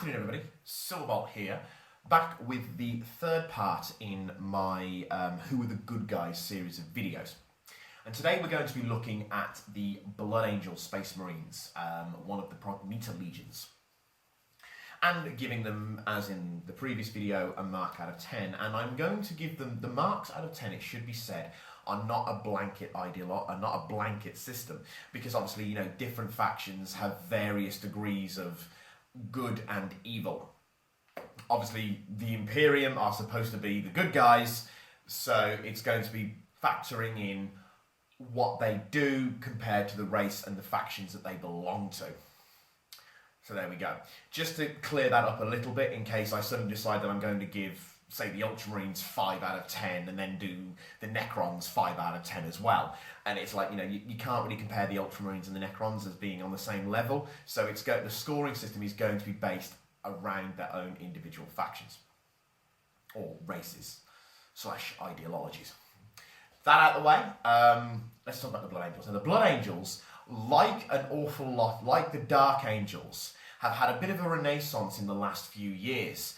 Afternoon everybody, Silverbolt here, back with the third part in my Who Are the Good Guys series of videos. And today we're going to be looking at the Blood Angels Space Marines, one of the Prognita Legions. And giving them, as in the previous video, a mark out of 10. And I'm going to give them, the marks out of 10, it should be said, are not a blanket are not a blanket system. Because obviously, you know, different factions have various degrees of good and evil. Obviously, the Imperium are supposed to be the good guys, so it's going to be factoring in what they do compared to the race and the factions that they belong to. So there we go. Just to clear that up a little bit, in case I suddenly decide that I'm going to give, say, the Ultramarines 5 out of 10 and then do the Necrons 5 out of 10 as well. And it's like, you know, you can't really compare the Ultramarines and the Necrons as being on the same level. So the scoring system is going to be based around their own individual factions. Or races / ideologies. That out of the way, let's talk about the Blood Angels. And the Blood Angels, like an awful lot, like the Dark Angels, have had a bit of a renaissance in the last few years.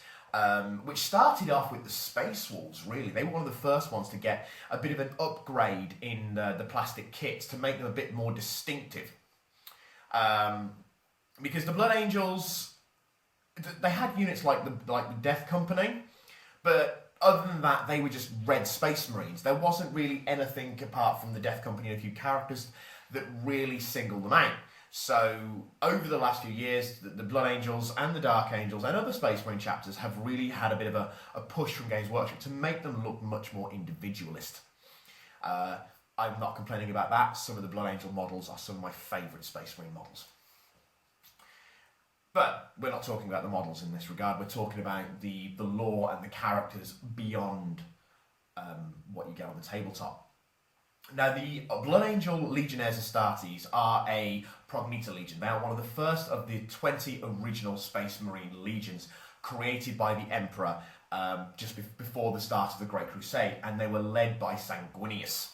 Which started off with the Space Wolves, really. They were one of the first ones to get a bit of an upgrade in the plastic kits to make them a bit more distinctive. Because the Blood Angels, they had units like the Death Company, but other than that, they were just red Space Marines. There wasn't really anything apart from the Death Company and a few characters that really singled them out. So, over the last few years, the Blood Angels and the Dark Angels and other Space Marine chapters have really had a bit of a push from Games Workshop to make them look much more individualist. I'm not complaining about that. Some of the Blood Angel models are some of my favourite Space Marine models. But we're not talking about the models in this regard. We're talking about the lore and the characters beyond what you get on the tabletop. Now, the Blood Angel Legionnaires Astartes are a Prognita Legion. They are one of the first of the 20 original Space Marine legions created by the Emperor just before the start of the Great Crusade, and they were led by Sanguinius.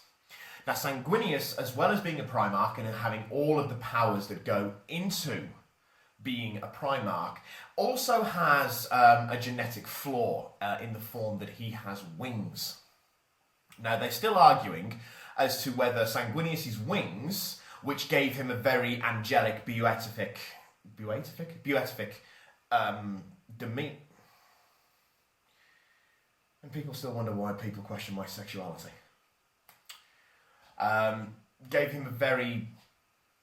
Now, Sanguinius, as well as being a Primarch and having all of the powers that go into being a Primarch, also has a genetic flaw in the form that he has wings. Now, they're still arguing as to whether Sanguinius' wings, which gave him a very angelic beatific demeanor. And people still wonder why people question my sexuality. Gave him a very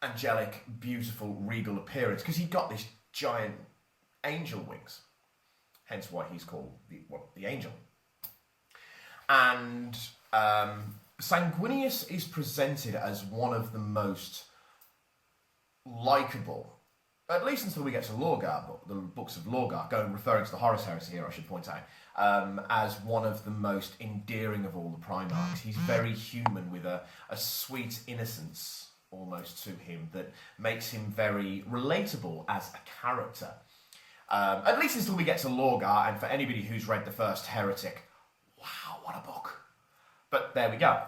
angelic, beautiful, regal appearance, because he got this giant angel wings. Hence why he's called the Angel. And Sanguinius is presented as one of the most likeable, at least until we get to Lorgar, the books of Lorgar, referring to the Horus Heresy here, I should point out, as one of the most endearing of all the Primarchs. He's very human, with a sweet innocence almost to him that makes him very relatable as a character. At least until we get to Lorgar, and for anybody who's read the first Heretic, wow, what a book. But there we go.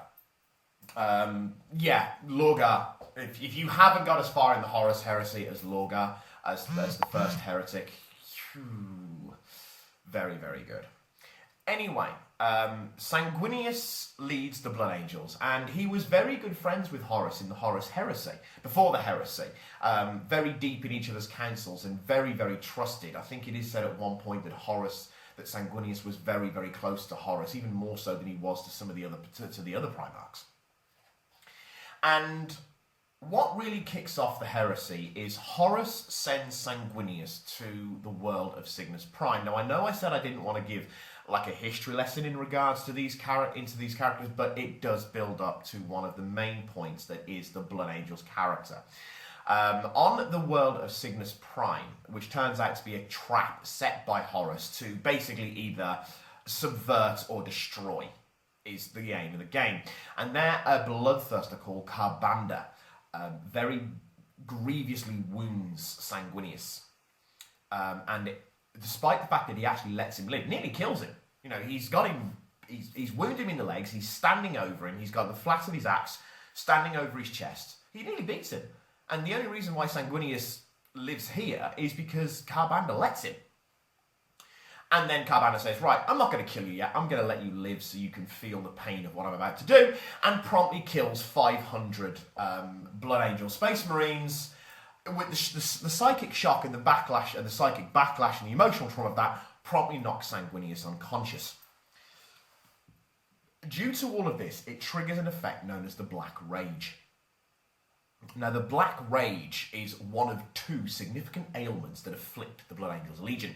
Yeah, Lorgar. If you haven't got as far in the Horus Heresy as Lorgar, as the first Heretic, very, very good. Anyway, Sanguinius leads the Blood Angels, and he was very good friends with Horus in the Horus Heresy, before the Heresy. Very deep in each other's councils and very, very trusted. I think it is said at one point that Sanguinius was very, very close to Horus, even more so than he was to some of the other Primarchs. And what really kicks off the heresy is Horus sends Sanguinius to the world of Cygnus Prime. Now, I know I said I didn't want to give like a history lesson in regards to these characters, but it does build up to one of the main points, that is the Blood Angels character. On the world of Cygnus Prime, which turns out to be a trap set by Horus to basically either subvert or destroy, is the aim of the game. And there, a bloodthirster called Karbanda very grievously wounds Sanguinius. Despite the fact that he actually lets him live, nearly kills him. You know, he's wounded him in the legs, he's standing over him, he's got the flat of his axe standing over his chest. He nearly beats him. And the only reason why Sanguinius lives here is because Karbanda lets him. And then Carbanner says, right, I'm not going to kill you yet. I'm going to let you live so you can feel the pain of what I'm about to do. And promptly kills 500 Blood Angel Space Marines. With the psychic shock and the backlash, and the psychic backlash and the emotional trauma of that, promptly knocks Sanguinius unconscious. Due to all of this, it triggers an effect known as the Black Rage. Now, the Black Rage is one of two significant ailments that afflict the Blood Angels Legion.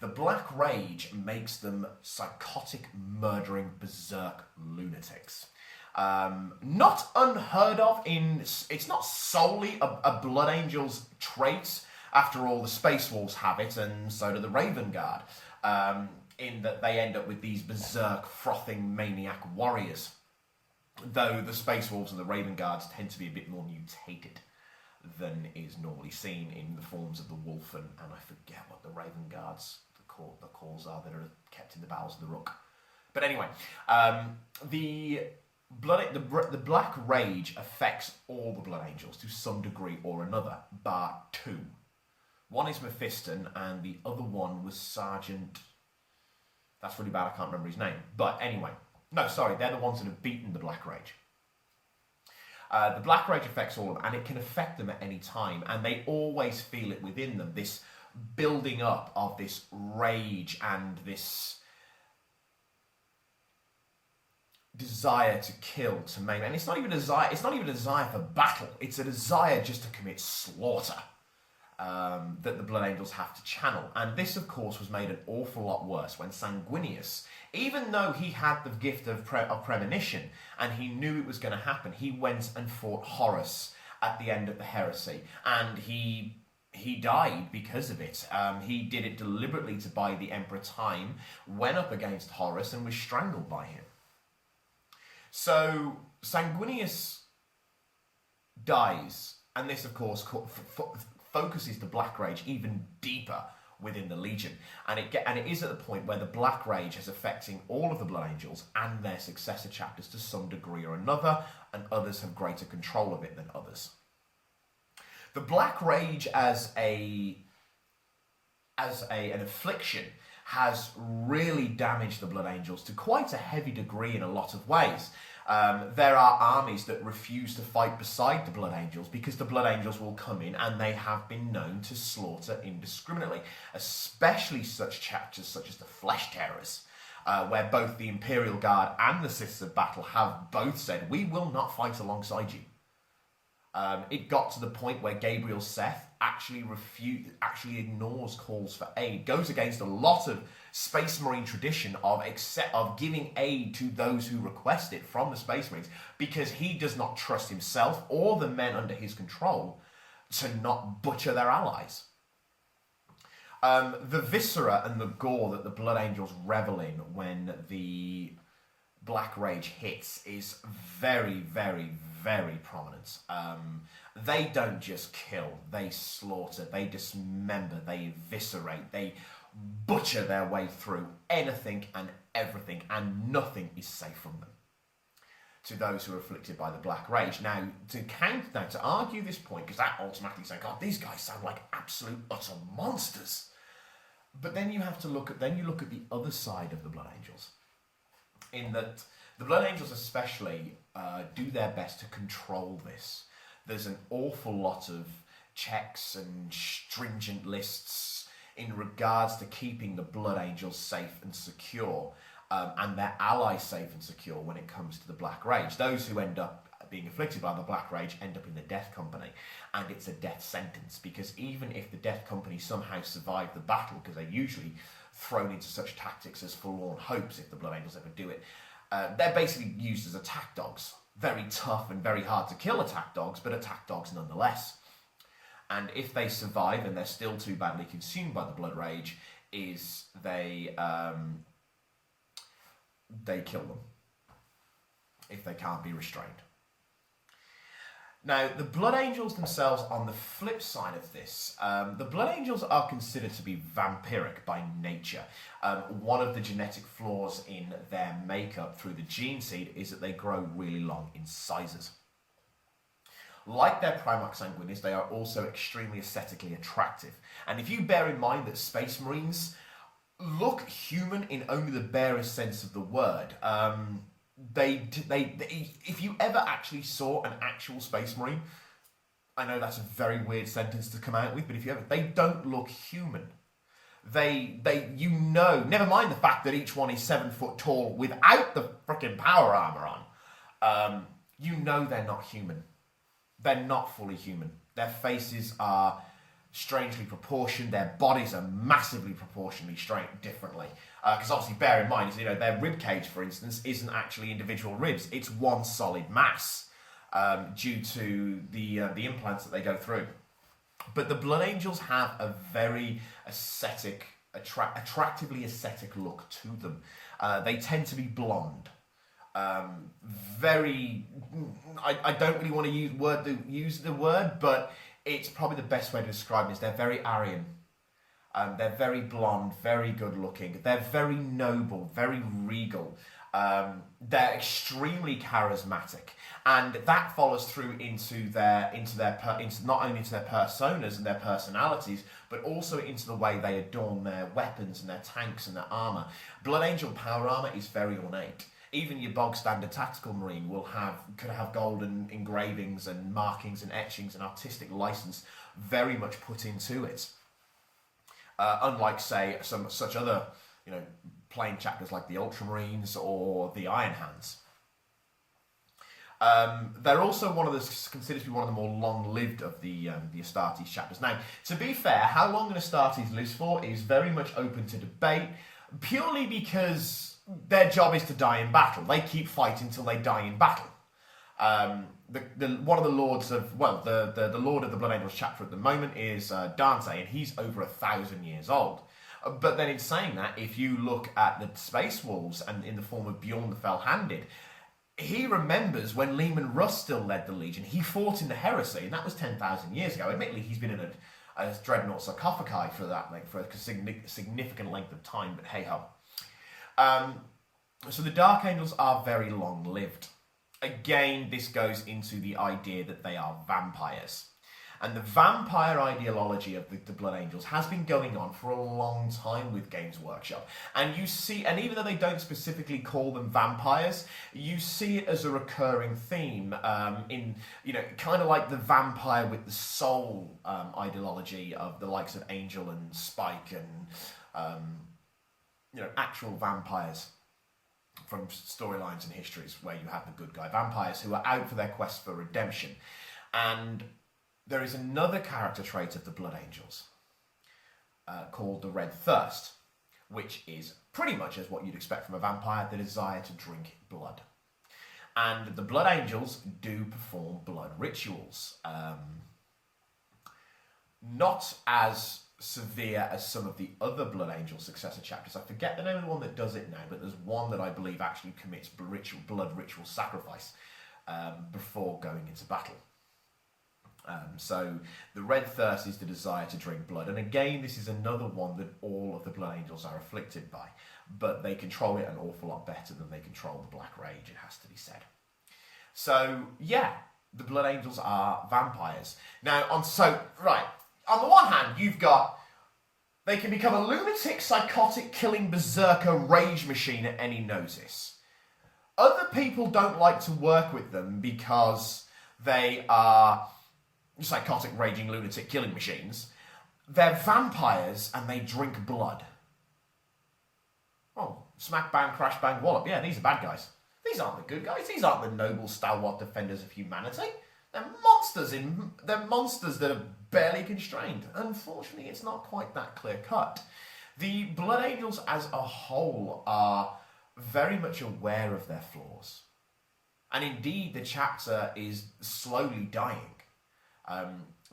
The Black Rage makes them psychotic, murdering, berserk lunatics. Not unheard of it's not solely a Blood Angel's trait. After all, the Space Wolves have it, and so do the Raven Guard. In that they end up with these berserk, frothing, maniac warriors. Though the Space Wolves and the Raven Guards tend to be a bit more mutated than is normally seen in the forms of the Wolf and I forget what the Raven Guards, the calls are that are kept in the bowels of the Rook. But anyway, the Black Rage affects all the Blood Angels to some degree or another, bar two. One is Mephiston, and the other one was Sergeant... That's really bad, I can't remember his name. But anyway, no, sorry, they're the ones that have beaten the Black Rage. The Black Rage affects all of them, and it can affect them at any time, and they always feel it within them, this building up of this rage and this desire to kill, to maim. And it's not even a desire for battle, it's a desire just to commit slaughter. That the Blood Angels have to channel. And this, of course, was made an awful lot worse when Sanguinius, even though he had the gift of premonition and he knew it was going to happen, he went and fought Horus at the end of the heresy, and he died because of it. He did it deliberately to buy the Emperor time, went up against Horus and was strangled by him. So Sanguinius dies, and this, of course, focuses the Black Rage even deeper within the Legion, and it is at the point where the Black Rage is affecting all of the Blood Angels and their successor chapters to some degree or another, and others have greater control of it than others. The Black Rage as an affliction has really damaged the Blood Angels to quite a heavy degree in a lot of ways. There are armies that refuse to fight beside the Blood Angels because the Blood Angels will come in and they have been known to slaughter indiscriminately, especially such chapters such as the Flesh Terrors, where both the Imperial Guard and the Sisters of Battle have both said, we will not fight alongside you. It got to the point where Gabriel Seth actually ignores calls for aid, goes against a lot of Space Marine tradition of giving aid to those who request it from the Space Marines, because he does not trust himself or the men under his control to not butcher their allies. The viscera and the gore that the Blood Angels revel in when the Black Rage hits is very, very, very prominent. They don't just kill, they slaughter, they dismember, they eviscerate, they butcher their way through anything and everything, and nothing is safe from them. To those who are afflicted by the Black Rage. Now, to argue this point, because that automatically says, God, these guys sound like absolute utter monsters. But then you have to look at the other side of the Blood Angels, in that the Blood Angels especially do their best to control this. There's an awful lot of checks and stringent lists in regards to keeping the Blood Angels safe and secure, and their allies safe and secure when it comes to the Black Rage. Those who end up being afflicted by the Black Rage end up in the Death Company, and it's a death sentence, because even if the Death Company somehow survive the battle, because they're usually thrown into such tactics as forlorn hopes if the Blood Angels ever do it, they're basically used as attack dogs. Very tough and very hard to kill attack dogs, but attack dogs nonetheless. And if they survive and they're still too badly consumed by the Blood Rage, they kill them if they can't be restrained. Now, the Blood Angels themselves, on the flip side of this, the Blood Angels are considered to be vampiric by nature. One of the genetic flaws in their makeup through the gene seed is that they grow really long in sizes. Like their Primarch Sanguinis, they are also extremely aesthetically attractive. And if you bear in mind that Space Marines look human in only the barest sense of the word. If you ever actually saw an actual Space Marine, I know that's a very weird sentence to come out with, but if you ever, they don't look human. Never mind the fact that each one is 7 foot tall without the freaking power armor on. They're not human. They're not fully human. Their faces are strangely proportioned. Their bodies are massively proportionally differently. Because obviously, bear in mind, their rib cage, for instance, isn't actually individual ribs. It's one solid mass due to the implants that they go through. But the Blood Angels have a very attractively aesthetic look to them. They tend to be blonde. I don't really want to use the word, but it's probably the best way to describe it is they're very Aryan. They're very blonde, very good looking. They're very noble, very regal. They're extremely charismatic, and that follows through into not only into their personas and their personalities, but also into the way they adorn their weapons and their tanks and their armor. Blood Angel power armor is very ornate. Even your bog standard tactical marine could have golden engravings and markings and etchings and artistic license very much put into it. Unlike, say, such other, plain chapters like the Ultramarines or the Iron Hands. They're also considered to be one of the more long-lived of the Astartes chapters. Now, to be fair, how long an Astartes lives for is very much open to debate, purely because their job is to die in battle. They keep fighting till they die in battle. One of the lords of, the Lord of the Blood Angels chapter at the moment is Dante, and he's over 1,000 years old. But then in saying that, if you look at the Space Wolves and in the form of Bjorn the Fell-Handed, he remembers when Leman Russ still led the Legion. He fought in the Heresy, and that was 10,000 years ago. Admittedly, he's been in a dreadnought sarcophagi for a significant length of time, but hey-ho. So the Dark Angels are very long-lived. Again, this goes into the idea that they are vampires. And the vampire ideology of the Blood Angels has been going on for a long time with Games Workshop. And you see, and even though they don't specifically call them vampires, you see it as a recurring theme kind of like the vampire with the soul ideology of the likes of Angel and Spike and, actual vampires from storylines and histories where you have the good guy vampires who are out for their quest for redemption. And there is another character trait of the Blood Angels called the Red Thirst, which is pretty much as what you'd expect from a vampire, the desire to drink blood. And the Blood Angels do perform blood rituals. Not as severe as some of the other Blood Angel successor chapters. I forget the name of the one that does it now, but there's one that I believe actually commits blood ritual sacrifice before going into battle. So the Red Thirst is the desire to drink blood. And again, this is another one that all of the Blood Angels are afflicted by. But they control it an awful lot better than they control the Black Rage, it has to be said. So, yeah, the Blood Angels are vampires. Now, on the one hand, they can become a lunatic, psychotic, killing berserker rage machine at any notice. Other people don't like to work with them because they are psychotic, raging, lunatic killing machines. They're vampires and they drink blood. Oh, smack, bang, crash, bang, wallop. Yeah, these are bad guys. These aren't the good guys. These aren't the noble, stalwart defenders of humanity. They're monsters that are barely constrained. Unfortunately, it's not quite that clear-cut. The Blood Angels as a whole are very much aware of their flaws. And indeed, the chapter is slowly dying.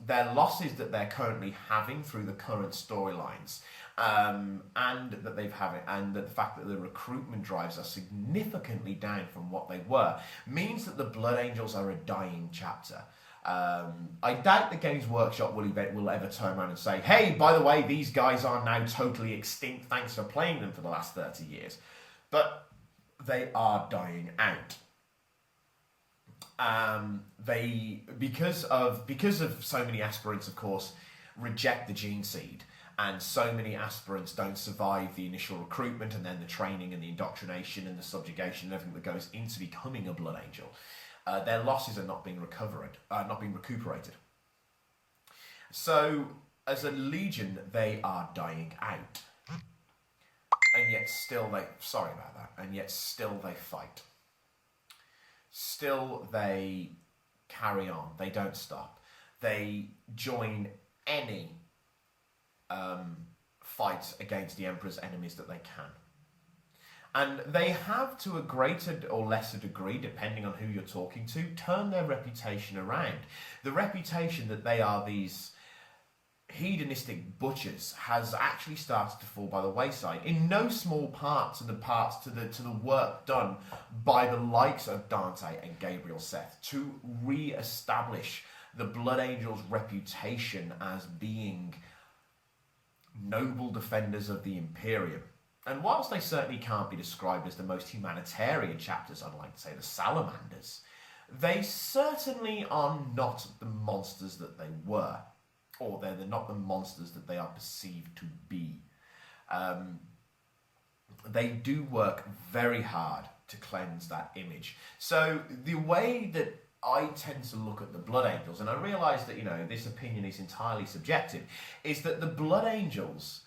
Their losses that they're currently having through the current storylines, and that the fact that the recruitment drives are significantly down from what they were, means that the Blood Angels are a dying chapter. I doubt the Games Workshop will ever turn around and say, hey, by the way, these guys are now totally extinct, thanks for playing them for the last 30 years. But they are dying out. Because of so many aspirants, of course, reject the gene seed. and so many aspirants don't survive the initial recruitment and then the training and the indoctrination and the subjugation and everything that goes into becoming a Blood Angel, their losses are not being recuperated. So, as a legion, they are dying out. And yet still they fight. Still they carry on. They don't stop. They join any fight against the Emperor's enemies that they can. And they have, to a greater or lesser degree, depending on who you're talking to, turned their reputation around. The reputation that they are these hedonistic butchers has actually started to fall by the wayside, in no small part to the work done by the likes of Dante and Gabriel Seth to re-establish the Blood Angels' reputation as being noble defenders of the Imperium. And whilst they certainly can't be described as the most humanitarian chapters, unlike, say, the Salamanders, they certainly are not the monsters that they were. Or they're not the monsters that they are perceived to be. They do work very hard to cleanse that image. So the way that I tend to look at the Blood Angels, and I realise that, this opinion is entirely subjective, is that the Blood Angels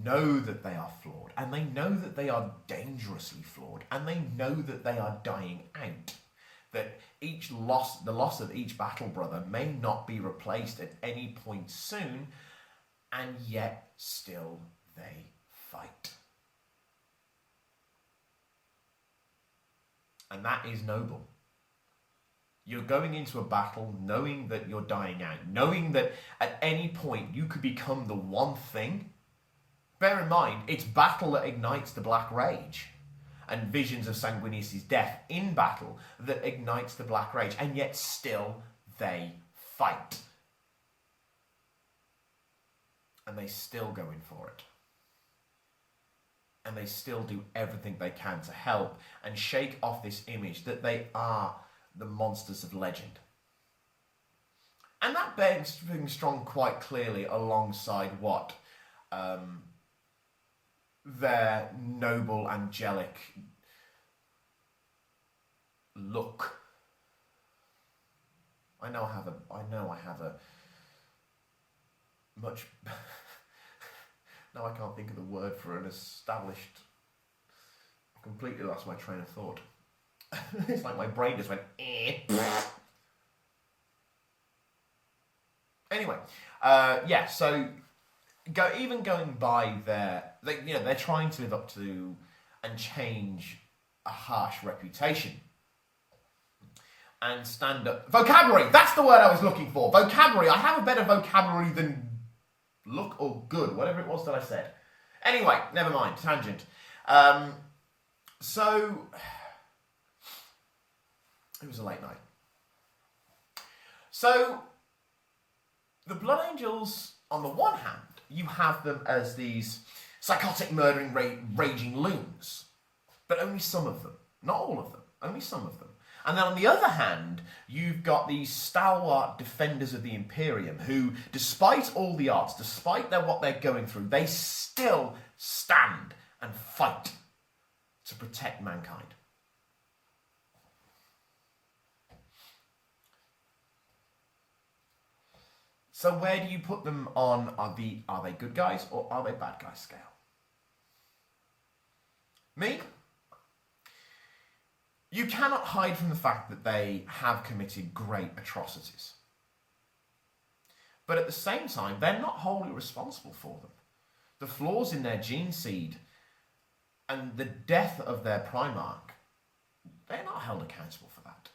know that they are flawed, and they know that they are dangerously flawed, and they know that they are dying out. That the loss of each battle brother may not be replaced at any point soon, and yet still they fight. And that is noble. You're going into a battle knowing that you're dying out, knowing that at any point you could become the one thing. Bear in mind, it's battle that ignites the Black Rage. And visions of Sanguinius' death in battle that ignites the Black Rage, and yet still they fight. And they still go in for it. And they still do everything they can to help and shake off this image that they are the monsters of legend. And that begs strong quite clearly alongside what their noble, angelic look. I know I have a much. Now I can't think of the word for an established. I completely lost my train of thought. It's like my brain just went. Anyway, yeah. So. Even going by they're trying to live up to and change a harsh reputation and stand up. Vocabulary, that's the word I was looking for. Vocabulary. I have a better vocabulary than look or good, whatever it was that I said. Anyway, never mind, tangent. So it was a late night. So the Blood Angels, on the one hand, you have them as these psychotic, murdering, raging loons. But only some of them. Not all of them. Only some of them. And then on the other hand, you've got these stalwart defenders of the Imperium who, despite all the odds, despite what they're going through, they still stand and fight to protect mankind. So where do you put them on are they good guys or are they bad guys scale? Me? You cannot hide from the fact that they have committed great atrocities. But at the same time, they're not wholly responsible for them. The flaws in their gene seed and the death of their Primarch, they're not held accountable for that.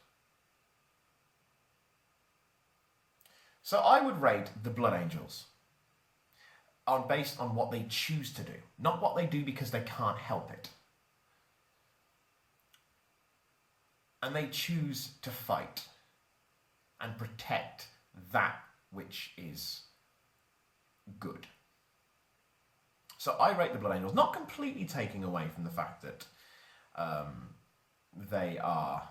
So I would rate the Blood Angels based on what they choose to do, not what they do because they can't help it. And they choose to fight and protect that which is good. So I rate the Blood Angels, not completely taking away from the fact that they are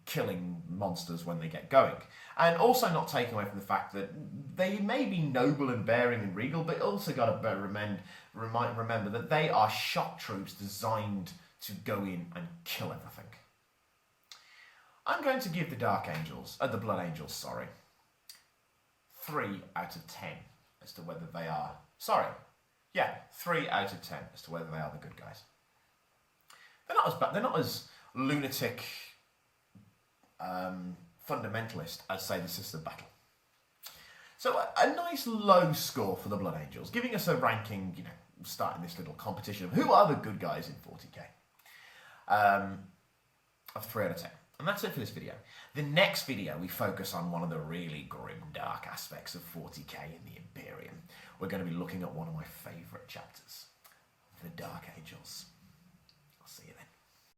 killing monsters when they get going. And also not taking away from the fact that they may be noble and bearing and regal, but also got to remember that they are shock troops designed to go in and kill everything. I'm going to give the Blood Angels, 3 out of 10 as to whether they are... 3 out of 10 as to whether they are the good guys. They're not as bad. They're not as lunatic, fundamentalist as, say, the Sister Battle. So a nice low score for the Blood Angels, giving us a ranking, starting this little competition of who are the good guys in 40k. Of 3 out of 10. And that's it for this video. The next video, we focus on one of the really grim, dark aspects of 40k in the Imperium. We're going to be looking at one of my favourite chapters, the Dark Angels. I'll see you then.